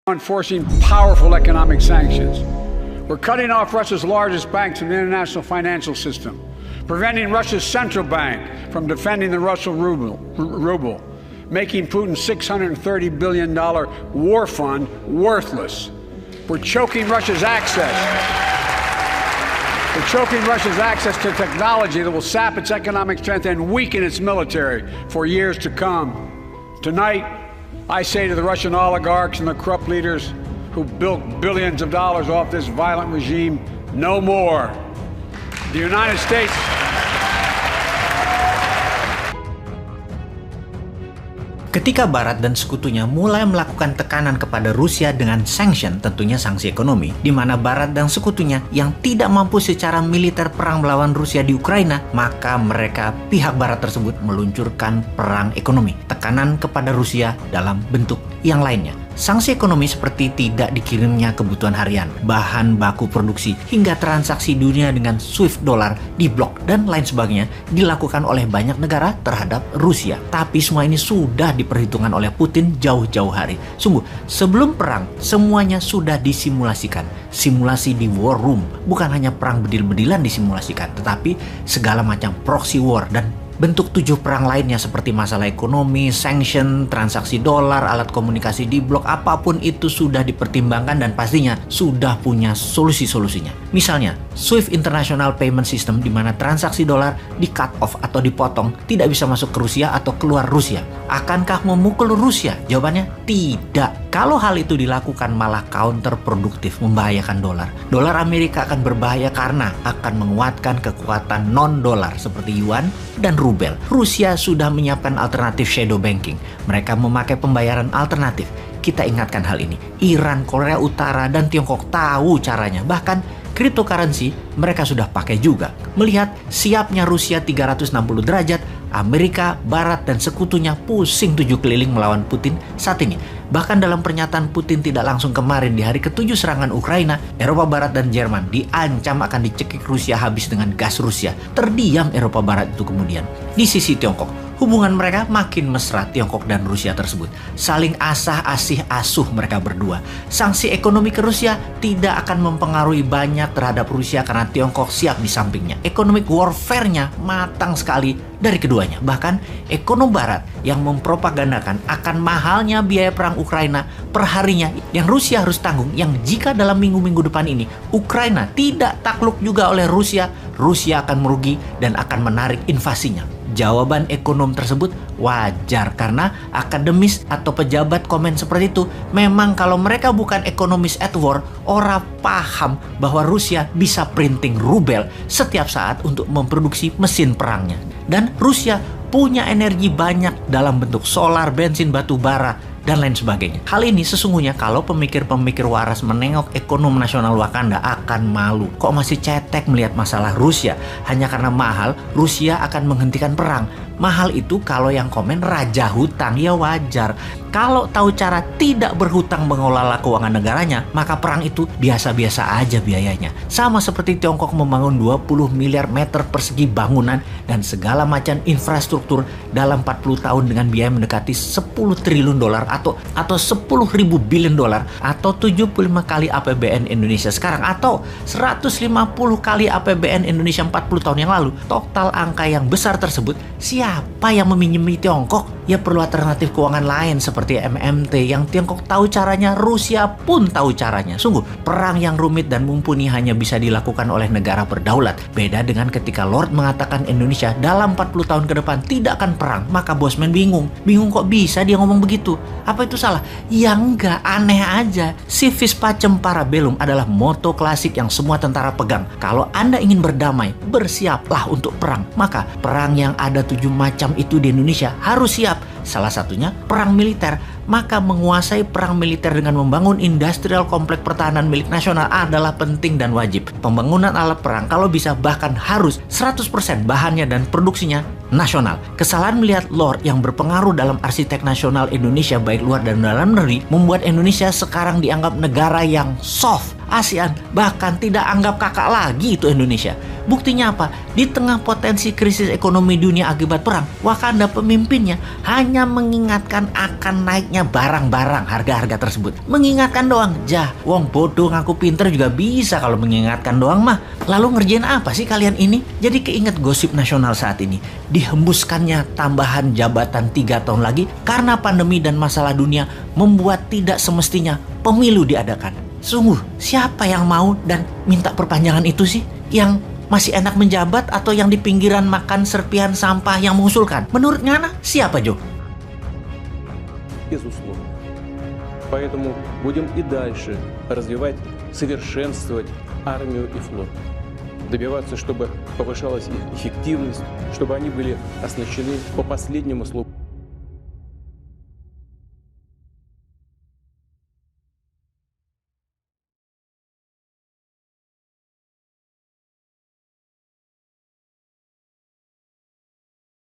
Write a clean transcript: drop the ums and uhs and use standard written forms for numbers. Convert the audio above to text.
enforcing powerful economic sanctions. We're cutting off Russia's largest banks in the international financial system, preventing Russia's central bank from defending the Russian ruble, making Putin's $630 billion war fund worthless. We're choking Russia's access. We're choking Russia's access to technology that will sap its economic strength and weaken its military for years to come. Tonight, I say to the Russian oligarchs and the corrupt leaders who built billions of dollars off this violent regime, no more. The United States... Ketika Barat dan sekutunya mulai melakukan tekanan kepada Rusia dengan sanction, tentunya sanksi ekonomi, di mana Barat dan sekutunya yang tidak mampu secara militer perang melawan Rusia di Ukraina, maka mereka pihak Barat tersebut meluncurkan perang ekonomi, tekanan kepada Rusia dalam bentuk yang lainnya. Sanksi ekonomi seperti tidak dikirimnya kebutuhan harian, bahan baku produksi, hingga transaksi dunia dengan SWIFT dolar diblok dan lain sebagainya dilakukan oleh banyak negara terhadap Rusia. Tapi semua ini sudah diperhitungkan oleh Putin jauh-jauh hari. Sungguh, sebelum perang semuanya sudah disimulasikan. Simulasi di war room, bukan hanya perang bedil-bedilan disimulasikan, tetapi segala macam proxy war dan bentuk 7 perang lainnya seperti masalah ekonomi, sanction, transaksi dolar, alat komunikasi diblok, apapun itu sudah dipertimbangkan dan pastinya sudah punya solusi-solusinya. Misalnya, SWIFT International Payment System di mana transaksi dolar di cut off atau dipotong, tidak bisa masuk ke Rusia atau keluar Rusia. Akankah memukul Rusia? Jawabannya tidak. Kalau hal itu dilakukan malah counterproduktif, membahayakan dolar. Dolar Amerika akan berbahaya karena akan menguatkan kekuatan non-dolar seperti yuan dan rubel. Rusia sudah menyiapkan alternatif shadow banking. Mereka memakai pembayaran alternatif. Kita ingatkan hal ini. Iran, Korea Utara, dan Tiongkok tahu caranya. Bahkan cryptocurrency mereka sudah pakai juga. Melihat siapnya Rusia 360 derajat, Amerika, Barat, dan sekutunya pusing 7 keliling melawan Putin saat ini. Bahkan dalam pernyataan Putin tidak langsung kemarin di hari ke-7 serangan Ukraina, Eropa Barat dan Jerman diancam akan dicekik Rusia habis dengan gas Rusia. Terdiam Eropa Barat itu kemudian. Di sisi Tiongkok, hubungan mereka makin mesra, Tiongkok dan Rusia tersebut. Saling asah-asih asuh mereka berdua. Sanksi ekonomi ke Rusia tidak akan mempengaruhi banyak terhadap Rusia karena Tiongkok siap di sampingnya. Economic warfare-nya matang sekali dari keduanya. Bahkan ekonom Barat yang mempropagandakan akan mahalnya biaya perang Ukraina per harinya yang Rusia harus tanggung, yang jika dalam minggu-minggu depan ini Ukraina tidak takluk juga oleh Rusia, Rusia akan merugi dan akan menarik invasinya. Jawaban ekonom tersebut wajar karena akademis atau pejabat komen seperti itu. Memang kalau mereka bukan ekonomis at war, orang paham bahwa Rusia bisa printing rubel setiap saat untuk memproduksi mesin perangnya. Dan Rusia punya energi banyak dalam bentuk solar, bensin, batu bara, dan lain sebagainya. Hal ini sesungguhnya kalau pemikir-pemikir waras menengok ekonom nasional Wakanda akan malu. Kok masih cetek melihat masalah Rusia? Hanya karena mahal, Rusia akan menghentikan perang. Mahal itu kalau yang komen raja hutang, ya wajar. Kalau tahu cara tidak berhutang mengelola keuangan negaranya, maka perang itu biasa-biasa aja biayanya. Sama seperti Tiongkok membangun 20 miliar meter persegi bangunan dan segala macam infrastruktur dalam 40 tahun dengan biaya mendekati 10 triliun dolar atau 10.000 billion dolar atau 75 kali APBN Indonesia sekarang atau 150 kali APBN Indonesia 40 tahun yang lalu. Total angka yang besar tersebut, siapa yang meminjami Tiongkok? Ya perlu alternatif keuangan lain seperti MMT yang Tiongkok tahu caranya, Rusia pun tahu caranya. Sungguh, perang yang rumit dan mumpuni hanya bisa dilakukan oleh negara berdaulat. Beda dengan ketika Lord mengatakan Indonesia dalam 40 tahun ke depan tidak akan perang, maka Bosman bingung. Bingung kok bisa dia ngomong begitu? Apa itu salah? Ya enggak, aneh aja. Civis pacem para bellum adalah moto klasik yang semua tentara pegang. Kalau Anda ingin berdamai, bersiaplah untuk perang. Maka perang yang ada 7 macam itu di Indonesia harus siap. Salah satunya perang militer. Maka menguasai perang militer dengan membangun industrial kompleks pertahanan milik nasional adalah penting dan wajib. Pembangunan alat perang kalau bisa bahkan harus 100% bahannya dan produksinya nasional. Kesalahan melihat Lord yang berpengaruh dalam arsitek nasional Indonesia baik luar dan dalam negeri membuat Indonesia sekarang dianggap negara yang soft ASEAN, bahkan tidak anggap kakak lagi itu Indonesia. Buktinya apa? Di tengah potensi krisis ekonomi dunia akibat perang, Wakanda pemimpinnya hanya mengingatkan akan naiknya barang-barang harga-harga tersebut. Mengingatkan doang, wong bodoh ngaku pinter juga bisa kalau mengingatkan doang mah. Lalu ngerjain apa sih kalian ini? Jadi keinget gosip nasional saat ini. Dihembuskannya tambahan jabatan 3 tahun lagi karena pandemi dan masalah dunia membuat tidak semestinya pemilu diadakan. Sungguh, siapa yang mau dan minta perpanjangan itu sih? Yang masih enak menjabat atau yang di pinggiran makan serpihan sampah yang mengusulkan? Menurut Ngana, siapa Jo? Безусловно. Поэтому будем и дальше развивать, совершенствовать армию и флот. Добиваться, чтобы повышалась их эффективность, чтобы они были оснащены по последнему слову.